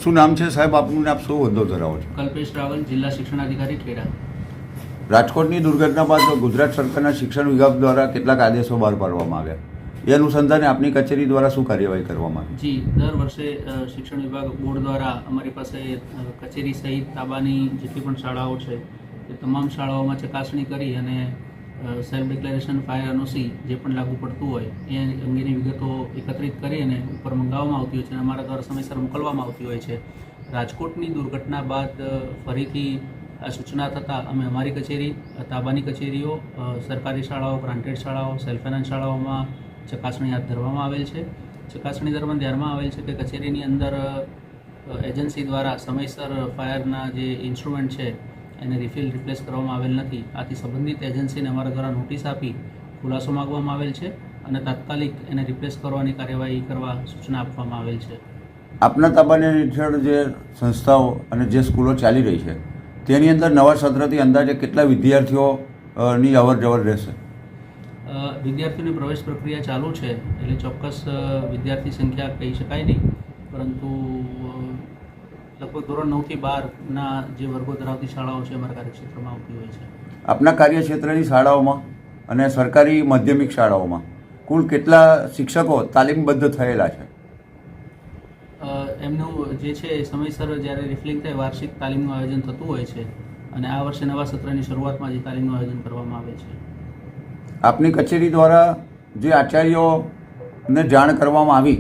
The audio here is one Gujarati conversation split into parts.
શું નામ છે સાહેબ આપનું? આપ શું હોદ્દો ધરાવો છો? કલ્પેશ રાવલ, જિલ્લા શિક્ષણાધિકારી ખેડા. રાજકોટની દુર્ઘટના બાદ ગુજરાત સરકારના શિક્ષણ વિભાગ દ્વારા કેટલાક આદેશો બહાર પાડવામાં આવ્યા, એ અનુસંધાને આપની કચેરી દ્વારા શું કાર્યવાહી કરવામાં આવી? જી, દર વર્ષે શિક્ષણ વિભાગ બોર્ડ દ્વારા અમારી પાસે કચેરી સહિત તાબાની જેટલી પણ શાળાઓ છે એ તમામ શાળાઓમાં ચકાસણી કરી અને સેલ્ફ ડિક્લેરેશન ફાયર એનઓસી જે પણ લાગુ પડતું હોય એ અંગેની વિગતો એકત્રિત કરી અને ઉપર મંગાવવામાં આવતી હોય છે અને અમારા દ્વારા સમયસર મોકલવામાં આવતી હોય છે. રાજકોટની દુર્ઘટના બાદ ફરીથી આ સૂચના થતાં અમે અમારી કચેરી, તાબાની કચેરીઓ, સરકારી શાળાઓ, ગ્રાન્ટેડ શાળાઓ, સેલ્ફ ફાઇનાન્સ શાળાઓમાં ચકાસણી હાથ ધરવામાં આવેલ છે. ચકાસણી દરમિયાન ધ્યાનમાં આવેલ છે કે કચેરીની અંદર એજન્સી દ્વારા સમયસર ફાયરના જે ઇન્સ્ટ્રુમેન્ટ છે એને રિપ્લેસ કરવામાં આવેલ નથી. આથી સંબંધિત એજન્સીને અમારા દ્વારા નોટિસ આપી ખુલાસો માગવામાં આવેલ છે અને તાત્કાલિક એને રિપ્લેસ કરવાની કાર્યવાહી કરવા સૂચના આપવામાં આવેલ છે. આપના તાબાની હેઠળ જે સંસ્થાઓ અને જે સ્કૂલો ચાલી રહી છે તેની અંદર નવા સત્રથી અંદાજે કેટલા વિદ્યાર્થીઓની અવર જવર રહેશે? વિદ્યાર્થીઓની પ્રવેશ પ્રક્રિયા ચાલુ છે એટલે ચોક્કસ વિદ્યાર્થી સંખ્યા કહી શકાય નહીં, પરંતુ લગભગ ધોરણ 9 થી 12ના જે વર્ગો ધરાવતી શાળાઓ છે અમારા કાર્યક્ષેત્રમાં આવતી હોય છે. આપના કાર્યક્ષેત્રની શાળાઓમાં અને સરકારી માધ્યમિક શાળાઓમાં કુલ કેટલા શિક્ષકો તાલીમબદ્ધ થયેલા છે? એમનું જે છે સમયસર જ્યારે રિફિલિંગ થાય વાર્ષિક તાલીમનું આયોજન થતું હોય છે અને આ વર્ષે નવા સત્રની શરૂઆતમાં જે તાલીમનું આયોજન કરવામાં આવે છે. આપની કચેરી દ્વારા જે આચાર્યોને જાણ કરવામાં આવી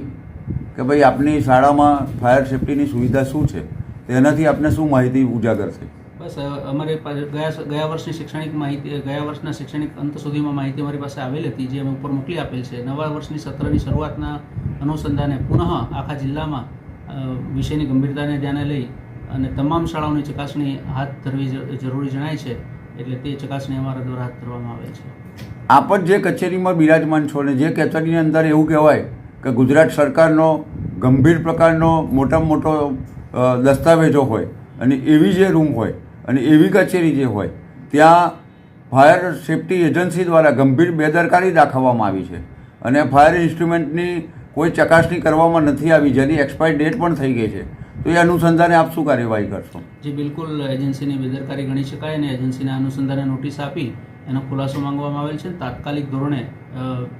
કે ભાઈ આપની શાળામાં ફાયર સેફ્ટીની સુવિધા શું છે, તેનાથી આપને શું માહિતી ઉજાગર થઈ? બસ અમારે ગયા વર્ષની શૈક્ષણિક માહિતી, ગયા વર્ષના શૈક્ષણિક અંત સુધીમાં માહિતી અમારી પાસે આવેલી હતી જે અમે ઉપર મોકલી આપેલ છે. નવા વર્ષની સત્રની શરૂઆતના અનુસંધાને પુનઃ આખા જિલ્લામાં વિષયની ગંભીરતાને ધ્યાને લઈ અને તમામ શાળાઓની ચકાસણી હાથ ધરવી જરૂરી જણાય છે, એટલે તે ચકાસણી અમારા દ્વારા હાથ ધરવામાં આવે છે. આપ જ જે કચેરીમાં બિરાજમાન છો ને જે કચેરીની અંદર એવું કહેવાય કે ગુજરાત સરકારનો ગંભીર પ્રકારનો મોટામાં મોટો દસ્તાવેજો હોય અને એવી જે રૂમ હોય અને એવી કચેરી જે હોય ત્યાં ફાયર સેફ્ટી એજન્સી દ્વારા ગંભીર બેદરકારી દાખવવામાં આવી છે અને ફાયર ઇન્સ્ટ્રુમેન્ટની કોઈ ચકાસણી કરવામાં નથી આવી, જેની એક્સપાયર ડેટ પણ થઈ ગઈ છે. તો એ અનુસંધાને આપ શું કાર્યવાહી કરશો? જે બિલકુલ એજન્સીની બેદરકારી ગણી શકાય અને એજન્સીના અનુસંધાને નોટિસ આપી એનો ખુલાસો માંગવામાં આવેલ છે. તાત્કાલિક ધોરણે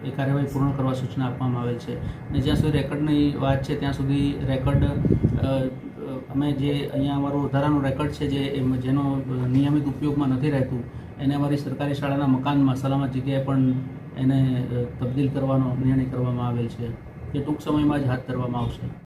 એ કાર્યવાહી પૂર્ણ કરવા સૂચના આપવામાં આવેલ છે. અને જ્યાં સુધી રેકર્ડની વાત છે ત્યાં સુધી રેકર્ડ અમે જે અહીંયા અમારું વધારાનું રેકર્ડ છે જેનો નિયમિત ઉપયોગમાં નથી રહેતું એને અમારી સરકારી શાળાના મકાનમાં સલામત જગ્યાએ પણ એને તબદીલ કરવાનો નિર્ણય કરવામાં આવેલ છે, જે ટૂંક સમયમાં જ હાથ ધરવામાં આવશે.